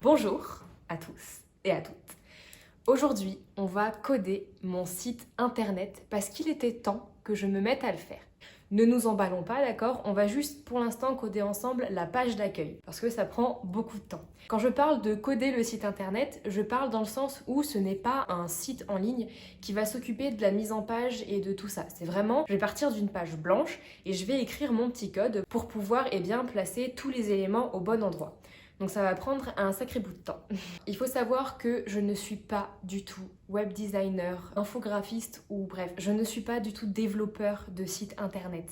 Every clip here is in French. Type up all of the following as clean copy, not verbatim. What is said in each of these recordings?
Bonjour à tous et à toutes. Aujourd'hui, on va coder mon site internet parce qu'il était temps que je me mette à le faire. Ne nous emballons pas, d'accord? On va juste pour l'instant coder ensemble la page d'accueil parce que ça prend beaucoup de temps. Quand je parle de coder le site internet, je parle dans le sens où ce n'est pas un site en ligne qui va s'occuper de la mise en page et de tout ça. C'est vraiment, je vais partir d'une page blanche et je vais écrire mon petit code pour pouvoir placer tous les éléments au bon endroit. Donc ça va prendre un sacré bout de temps. Il faut savoir que je ne suis pas du tout web designer, infographiste ou bref, je ne suis pas du tout développeur de site internet.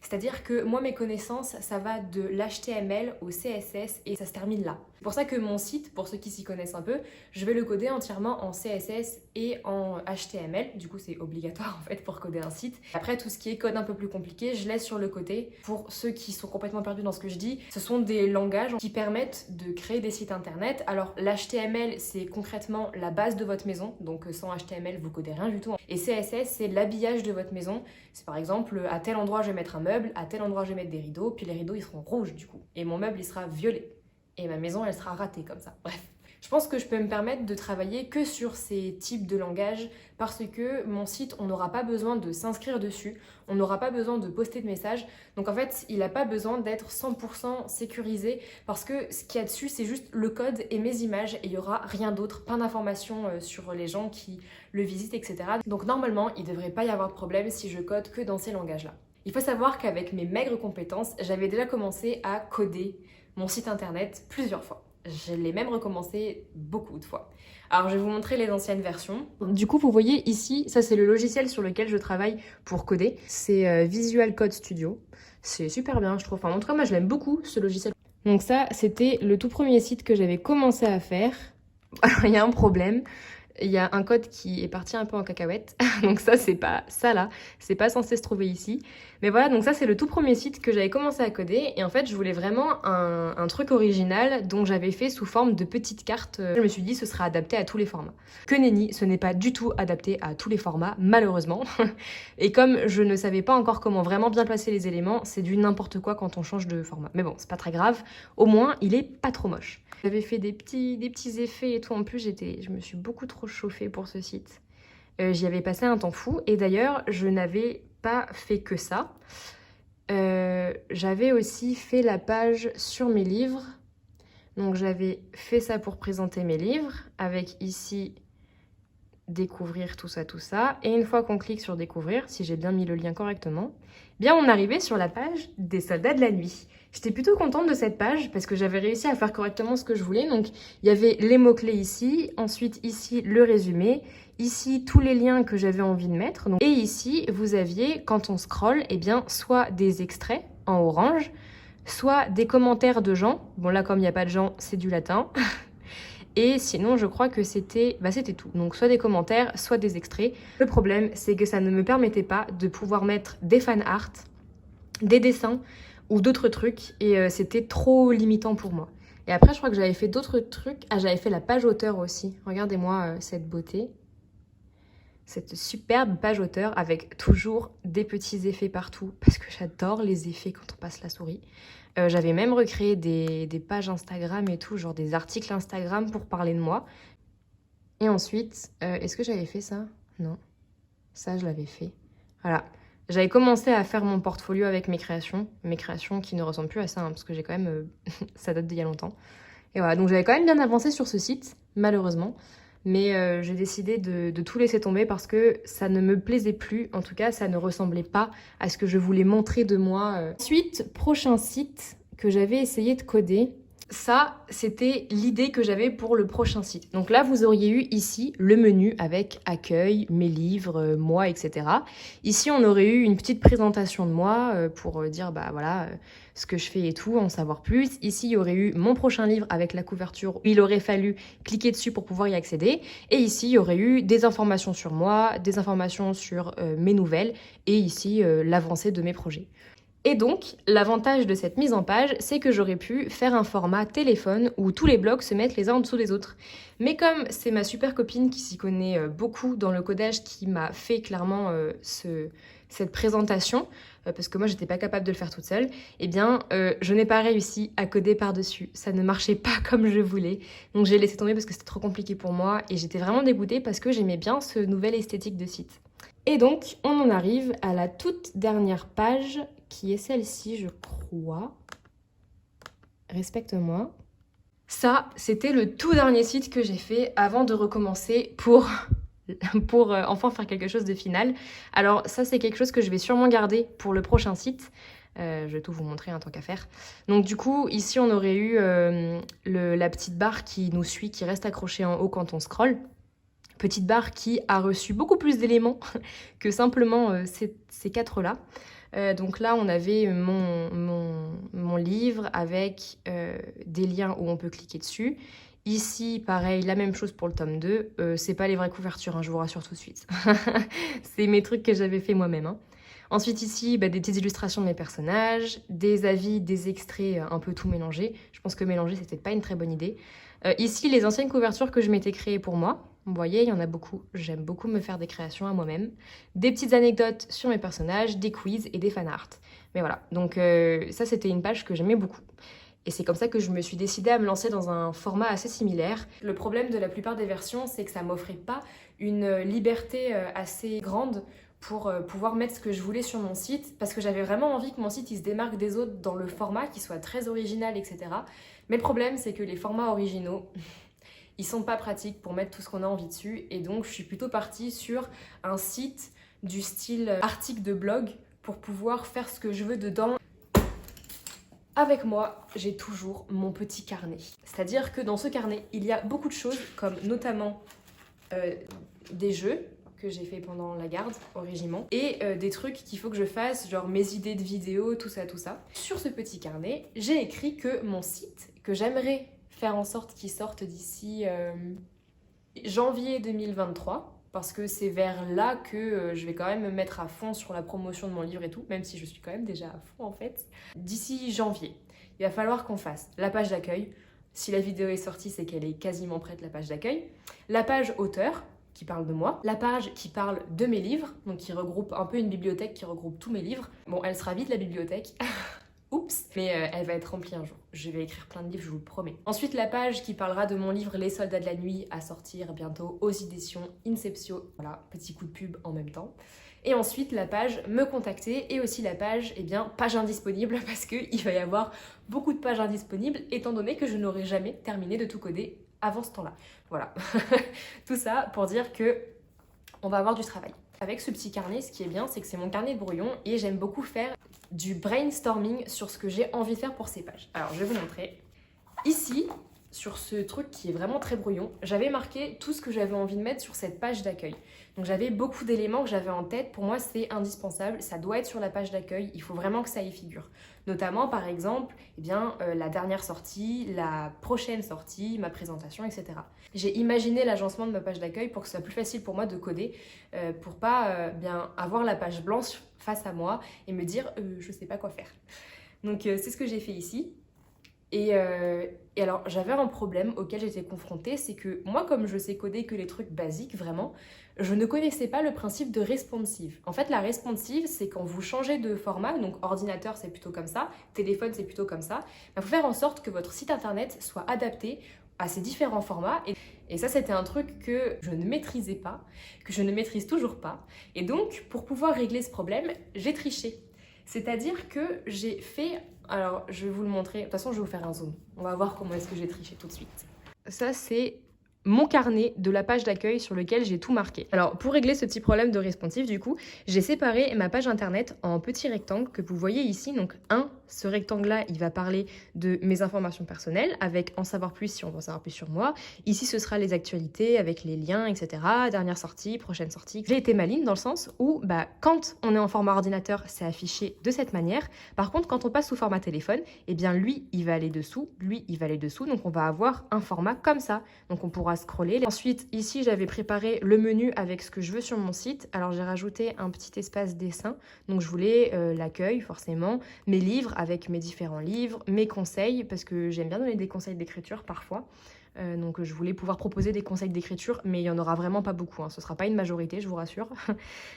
C'est-à-dire que moi, mes connaissances, ça va de l'HTML au CSS et ça se termine là. C'est pour ça que mon site, pour ceux qui s'y connaissent un peu, je vais le coder entièrement en CSS et en HTML. Du coup, c'est obligatoire en fait pour coder un site. Après, tout ce qui est code un peu plus compliqué, je laisse sur le côté. Pour ceux qui sont complètement perdus dans ce que je dis, ce sont des langages qui permettent de créer des sites internet. Alors, l'HTML, c'est concrètement la base de votre maison. Donc, sans HTML, vous codez rien du tout. Et CSS, c'est l'habillage de votre maison. C'est par exemple, à tel endroit, je vais mettre un meuble, à tel endroit, je vais mettre des rideaux, puis les rideaux, ils seront rouges du coup. Et mon meuble, il sera violet. Et ma maison, elle sera ratée comme ça. Bref. Je pense que je peux me permettre de travailler que sur ces types de langages parce que mon site, on n'aura pas besoin de s'inscrire dessus, on n'aura pas besoin de poster de messages. Donc en fait, il n'a pas besoin d'être 100% sécurisé parce que ce qu'il y a dessus, c'est juste le code et mes images et il n'y aura rien d'autre, pas d'informations sur les gens qui le visitent, etc. Donc normalement, il ne devrait pas y avoir de problème si je code que dans ces langages-là. Il faut savoir qu'avec mes maigres compétences, j'avais déjà commencé à coder mon site internet plusieurs fois. Je l'ai même recommencé beaucoup de fois. Alors je vais vous montrer les anciennes versions. Du coup vous voyez ici, ça c'est le logiciel sur lequel je travaille pour coder. C'est Visual Code Studio. C'est super bien je trouve. Enfin en tout cas moi je l'aime beaucoup ce logiciel. Donc ça c'était le tout premier site que j'avais commencé à faire. Alors il y a un problème. Il y a un code qui est parti un peu en cacahuète, donc ça c'est pas ça là, c'est pas censé se trouver ici. Mais voilà, donc ça c'est le tout premier site que j'avais commencé à coder et en fait je voulais vraiment un truc original dont j'avais fait sous forme de petites cartes. Je me suis dit ce sera adapté à tous les formats. Que nenni, ce n'est pas du tout adapté à tous les formats, malheureusement. Et comme je ne savais pas encore comment vraiment bien placer les éléments, c'est du n'importe quoi quand on change de format. Mais bon, c'est pas très grave, au moins il est pas trop moche. J'avais fait des petits effets et tout. En plus, je me suis beaucoup trop chauffée pour ce site. J'y avais passé un temps fou. Et d'ailleurs, je n'avais pas fait que ça. J'avais aussi fait la page sur mes livres. Donc, j'avais fait ça pour présenter mes livres. Avec ici, découvrir tout ça. Et une fois qu'on clique sur découvrir, si j'ai bien mis le lien correctement, bien on arrivait sur la page des soldats de la nuit. J'étais plutôt contente de cette page parce que j'avais réussi à faire correctement ce que je voulais. Donc il y avait les mots-clés ici, ensuite ici le résumé, ici tous les liens que j'avais envie de mettre. Et ici vous aviez, quand on scrolle, eh bien soit des extraits en orange, soit des commentaires de gens. Bon là comme il n'y a pas de gens, c'est du latin. Et sinon, je crois que c'était tout. Donc, soit des commentaires, soit des extraits. Le problème, c'est que ça ne me permettait pas de pouvoir mettre des fan art, des dessins ou d'autres trucs. Et c'était trop limitant pour moi. Et après, je crois que j'avais fait d'autres trucs. Ah, j'avais fait la page auteur aussi. Regardez-moi cette beauté. Cette superbe page auteur avec toujours des petits effets partout. Parce que j'adore les effets quand on passe la souris. J'avais même recréé des pages Instagram et tout, genre des articles Instagram pour parler de moi. Et ensuite, est-ce que j'avais fait ça? Non. Ça, je l'avais fait. Voilà. J'avais commencé à faire mon portfolio avec mes créations qui ne ressemblent plus à ça, hein, parce que j'ai quand même... ça date d'il y a longtemps. Et voilà, donc j'avais quand même bien avancé sur ce site, malheureusement. Mais j'ai décidé de tout laisser tomber parce que ça ne me plaisait plus. En tout cas, ça ne ressemblait pas à ce que je voulais montrer de moi. Ensuite, prochain site que j'avais essayé de coder. Ça, c'était l'idée que j'avais pour le prochain site. Donc là, vous auriez eu ici le menu avec accueil, mes livres, moi, etc. Ici, on aurait eu une petite présentation de moi pour dire, bah voilà, ce que je fais et tout, en savoir plus. Ici, il y aurait eu mon prochain livre avec la couverture où il aurait fallu cliquer dessus pour pouvoir y accéder. Et ici, il y aurait eu des informations sur moi, des informations sur mes nouvelles et ici, l'avancée de mes projets. Et donc, l'avantage de cette mise en page, c'est que j'aurais pu faire un format téléphone où tous les blocs se mettent les uns en dessous des autres. Mais comme c'est ma super copine qui s'y connaît beaucoup dans le codage qui m'a fait clairement cette présentation, parce que moi j'étais pas capable de le faire toute seule, eh bien je n'ai pas réussi à coder par-dessus. Ça ne marchait pas comme je voulais. Donc j'ai laissé tomber parce que c'était trop compliqué pour moi et j'étais vraiment dégoûtée parce que j'aimais bien ce nouvel esthétique de site. Et donc on en arrive à la toute dernière page qui est celle-ci, je crois. Respecte-moi. Ça, c'était le tout dernier site que j'ai fait avant de recommencer pour enfin faire quelque chose de final. Alors ça, c'est quelque chose que je vais sûrement garder pour le prochain site. Je vais tout vous montrer, tant qu'à faire. Donc du coup, ici, on aurait eu la petite barre qui nous suit, qui reste accrochée en haut quand on scrolle. Petite barre qui a reçu beaucoup plus d'éléments que simplement ces quatre-là. Donc là, on avait mon livre avec des liens où on peut cliquer dessus. Ici, pareil, la même chose pour le tome 2. C'est pas les vraies couvertures, je vous rassure tout de suite. C'est mes trucs que j'avais fait moi-même. Ensuite, ici, des petites illustrations de mes personnages, des avis, des extraits, un peu tout mélangé. Je pense que mélanger, c'était pas une très bonne idée. Ici, les anciennes couvertures que je m'étais créées pour moi. Vous voyez, il y en a beaucoup. J'aime beaucoup me faire des créations à moi-même. Des petites anecdotes sur mes personnages, des quiz et des fanarts. Mais voilà, donc ça, c'était une page que j'aimais beaucoup. Et c'est comme ça que je me suis décidée à me lancer dans un format assez similaire. Le problème de la plupart des versions, c'est que ça m'offrait pas une liberté assez grande pour pouvoir mettre ce que je voulais sur mon site, parce que j'avais vraiment envie que mon site il se démarque des autres dans le format, qu'il soit très original, etc. Mais le problème, c'est que les formats originaux, ils sont pas pratiques pour mettre tout ce qu'on a envie dessus, et donc je suis plutôt partie sur un site du style article de blog pour pouvoir faire ce que je veux dedans. Avec moi, j'ai toujours mon petit carnet. C'est-à-dire que dans ce carnet, il y a beaucoup de choses, comme notamment des jeux que j'ai fait pendant la garde au régiment, et des trucs qu'il faut que je fasse, genre mes idées de vidéos, tout ça, tout ça. Sur ce petit carnet, j'ai écrit que mon site, que j'aimerais faire en sorte qu'il sorte d'ici janvier 2023, parce que c'est vers là que je vais quand même me mettre à fond sur la promotion de mon livre et tout, même si je suis quand même déjà à fond en fait. D'ici janvier, il va falloir qu'on fasse la page d'accueil. Si la vidéo est sortie, c'est qu'elle est quasiment prête, la page d'accueil. La page auteur, qui parle de moi. La page qui parle de mes livres, donc qui regroupe un peu une bibliothèque qui regroupe tous mes livres. Bon, elle sera vite la bibliothèque. Oups, mais elle va être remplie un jour. Je vais écrire plein de livres, je vous le promets. Ensuite, la page qui parlera de mon livre Les Soldats de la Nuit, à sortir bientôt aux éditions Inceptio. Voilà, petit coup de pub en même temps. Et ensuite, la page Me contacter et aussi la page, page indisponible, parce qu'il va y avoir beaucoup de pages indisponibles, étant donné que je n'aurai jamais terminé de tout coder avant ce temps-là. Voilà, tout ça pour dire que on va avoir du travail. Avec ce petit carnet, ce qui est bien, c'est que c'est mon carnet de brouillon et j'aime beaucoup faire du brainstorming sur ce que j'ai envie de faire pour ces pages. Alors, je vais vous montrer. Ici, sur ce truc qui est vraiment très brouillon, j'avais marqué tout ce que j'avais envie de mettre sur cette page d'accueil. Donc j'avais beaucoup d'éléments que j'avais en tête. Pour moi, c'est indispensable. Ça doit être sur la page d'accueil. Il faut vraiment que ça y figure. Notamment, par exemple, la dernière sortie, la prochaine sortie, ma présentation, etc. J'ai imaginé l'agencement de ma page d'accueil pour que ce soit plus facile pour moi de coder, pour pas avoir la page blanche face à moi et me dire je sais pas quoi faire. Donc c'est ce que j'ai fait ici. Et alors, j'avais un problème auquel j'étais confrontée, c'est que moi, comme je sais coder que les trucs basiques, vraiment, je ne connaissais pas le principe de responsive. En fait, la responsive, c'est quand vous changez de format, donc ordinateur, c'est plutôt comme ça, téléphone, c'est plutôt comme ça, il faut faire en sorte que votre site internet soit adapté à ces différents formats. Et ça, c'était un truc que je ne maîtrisais pas, que je ne maîtrise toujours pas. Et donc, pour pouvoir régler ce problème, j'ai triché. C'est-à-dire que j'ai fait... Alors, je vais vous le montrer. De toute façon, je vais vous faire un zoom. On va voir comment est-ce que j'ai triché tout de suite. Ça, c'est mon carnet de la page d'accueil sur lequel j'ai tout marqué. Alors, pour régler ce petit problème de responsive, du coup, j'ai séparé ma page internet en petits rectangles que vous voyez ici. Donc, ce rectangle-là, il va parler de mes informations personnelles, avec en savoir plus si on veut en savoir plus sur moi. Ici, ce sera les actualités avec les liens, etc. Dernière sortie, prochaine sortie. J'ai été maligne dans le sens où, quand on est en format ordinateur, c'est affiché de cette manière. Par contre, quand on passe sous format téléphone, lui, il va aller dessous, lui, il va aller dessous. Donc, on va avoir un format comme ça. Donc, on pourra scroller. Ensuite, ici, j'avais préparé le menu avec ce que je veux sur mon site. Alors, j'ai rajouté un petit espace dessin. Donc, je voulais l'accueil, forcément, mes livres avec mes différents livres, mes conseils, parce que j'aime bien donner des conseils d'écriture parfois. Donc je voulais pouvoir proposer des conseils d'écriture, mais il n'y en aura vraiment pas beaucoup, hein. Ce ne sera pas une majorité, je vous rassure.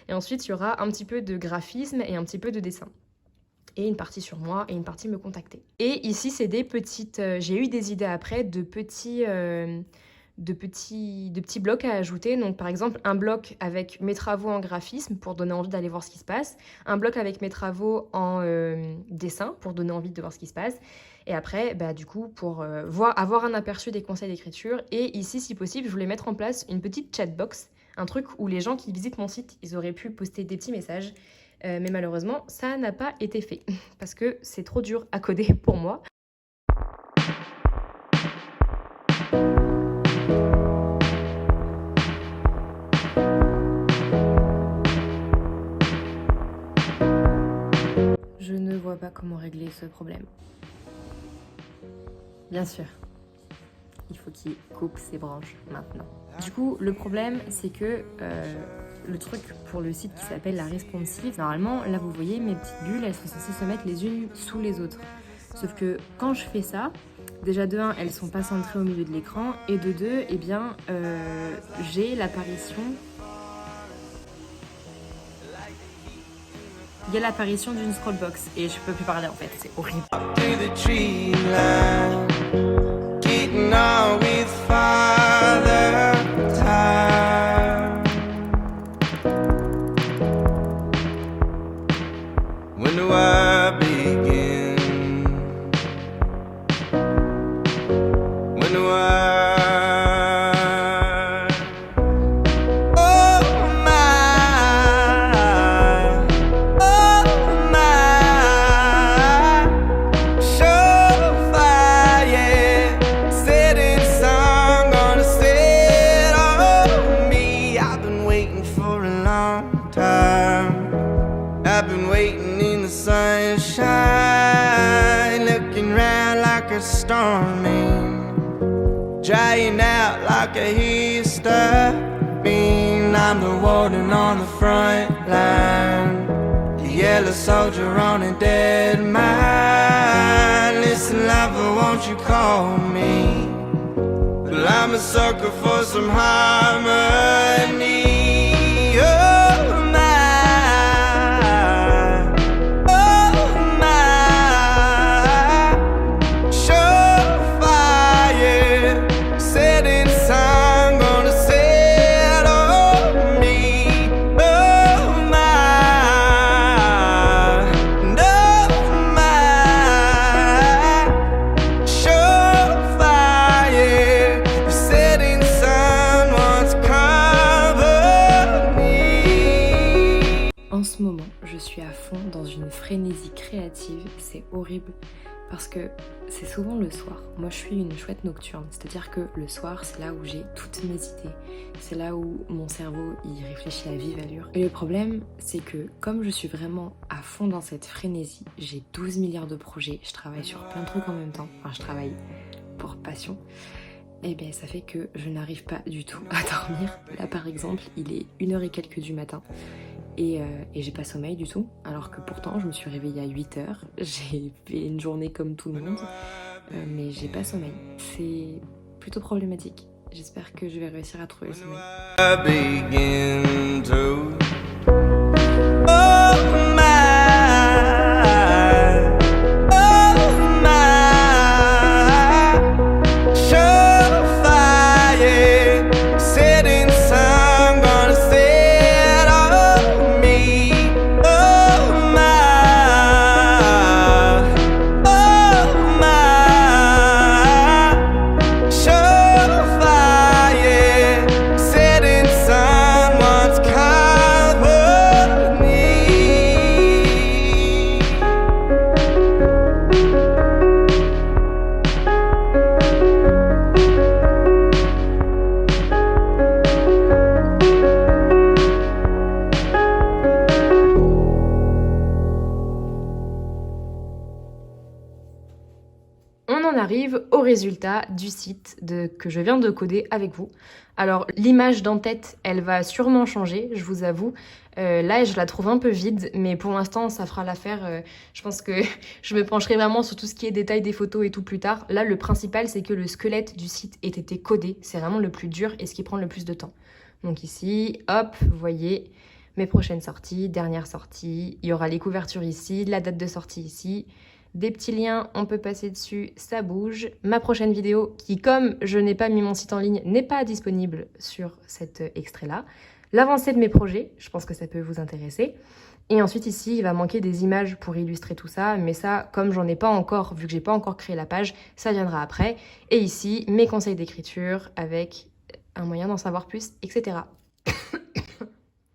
Et ensuite, il y aura un petit peu de graphisme et un petit peu de dessin. Et une partie sur moi et une partie me contacter. Et ici, c'est des petites... j'ai eu des idées après de petits blocs à ajouter. Donc par exemple, un bloc avec mes travaux en graphisme pour donner envie d'aller voir ce qui se passe. Un bloc avec mes travaux en dessin pour donner envie de voir ce qui se passe. Et après, du coup, pour avoir un aperçu des conseils d'écriture. Et ici, si possible, je voulais mettre en place une petite chatbox. Un truc où les gens qui visitent mon site, ils auraient pu poster des petits messages. Mais malheureusement, ça n'a pas été fait. Parce que c'est trop dur à coder pour moi. Je ne vois pas comment régler ce problème. Bien sûr, il faut qu'il coupe ses branches maintenant. Du coup, le problème, c'est que le truc pour le site qui s'appelle la responsive, normalement, là vous voyez, mes petites bulles, elles sont censées se mettre les unes sous les autres. Sauf que quand je fais ça, déjà de 1, elles sont pas centrées au milieu de l'écran, et de 2, eh bien, j'ai l'apparition... Il y a l'apparition d'une scrollbox et je peux plus parler en fait, c'est horrible. I've been waiting in the sunshine, looking round like a storming, drying out like a histamine. I'm the warden on the front line, the yellow soldier on a dead mine. Listen, lover, won't you call me? Well, I'm a sucker for some harmony. En ce moment, je suis à fond dans une frénésie créative, c'est horrible parce que c'est souvent le soir. Moi, je suis une chouette nocturne, c'est-à-dire que le soir, c'est là où j'ai toutes mes idées, c'est là où mon cerveau y réfléchit à vive allure. Et le problème, c'est que comme je suis vraiment à fond dans cette frénésie, j'ai 12 milliards de projets, je travaille sur plein de trucs en même temps, enfin je travaille pour passion. Et bien ça fait que je n'arrive pas du tout à dormir. Là par exemple, il est 1h et quelques du matin. Et j'ai pas sommeil du tout, alors que pourtant je me suis réveillée à 8h, j'ai fait une journée comme tout le monde, mais j'ai pas sommeil. C'est plutôt problématique. J'espère que je vais réussir à trouver le sommeil. en arrive au résultat du site que je viens de coder avec vous. Alors l'image d'en-tête, elle va sûrement changer, je vous avoue. Là, je la trouve un peu vide, mais pour l'instant, ça fera l'affaire. Je pense que je me pencherai vraiment sur tout ce qui est détail des photos et tout plus tard. Là, le principal, c'est que le squelette du site ait été codé. C'est vraiment le plus dur et ce qui prend le plus de temps. Donc ici, hop, vous voyez mes prochaines sorties, dernières sorties. Il y aura les couvertures ici, la date de sortie ici. Des petits liens, on peut passer dessus, ça bouge. Ma prochaine vidéo, qui comme je n'ai pas mis mon site en ligne, n'est pas disponible sur cet extrait-là. L'avancée de mes projets, je pense que ça peut vous intéresser. Et ensuite ici, il va manquer des images pour illustrer tout ça, mais ça, comme j'en ai pas encore, vu que j'ai pas encore créé la page, ça viendra après. Et ici, mes conseils d'écriture avec un moyen d'en savoir plus, etc.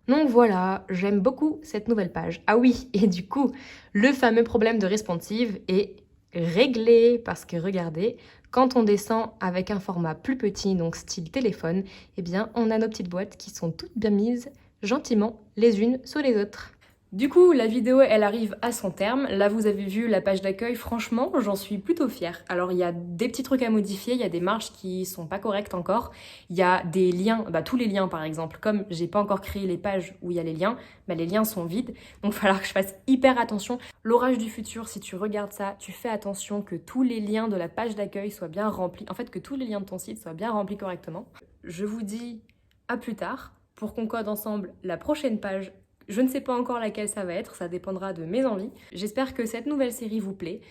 Donc voilà, j'aime beaucoup cette nouvelle page. Ah oui, et du coup, le fameux problème de responsive est réglé parce que regardez, quand on descend avec un format plus petit, donc style téléphone, eh bien on a nos petites boîtes qui sont toutes bien mises gentiment les unes sur les autres. Du coup, la vidéo, elle arrive à son terme. Là, vous avez vu la page d'accueil. Franchement, j'en suis plutôt fière. Alors, il y a des petits trucs à modifier. Il y a des marges qui sont pas correctes encore. Il y a des liens, tous les liens, par exemple. Comme j'ai pas encore créé les pages où il y a les liens, les liens sont vides. Donc, il va falloir que je fasse hyper attention. L'orage du futur, si tu regardes ça, tu fais attention que tous les liens de la page d'accueil soient bien remplis. En fait, que tous les liens de ton site soient bien remplis correctement. Je vous dis à plus tard pour qu'on code ensemble la prochaine page. Je ne sais pas encore laquelle ça va être, ça dépendra de mes envies. J'espère que cette nouvelle série vous plaît,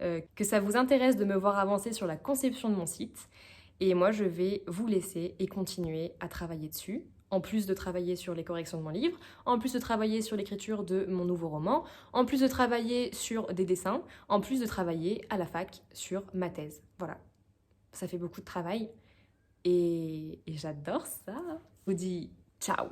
que ça vous intéresse de me voir avancer sur la conception de mon site. Et moi, je vais vous laisser et continuer à travailler dessus, en plus de travailler sur les corrections de mon livre, en plus de travailler sur l'écriture de mon nouveau roman, en plus de travailler sur des dessins, en plus de travailler à la fac sur ma thèse. Voilà, ça fait beaucoup de travail et j'adore ça. Je vous dis ciao!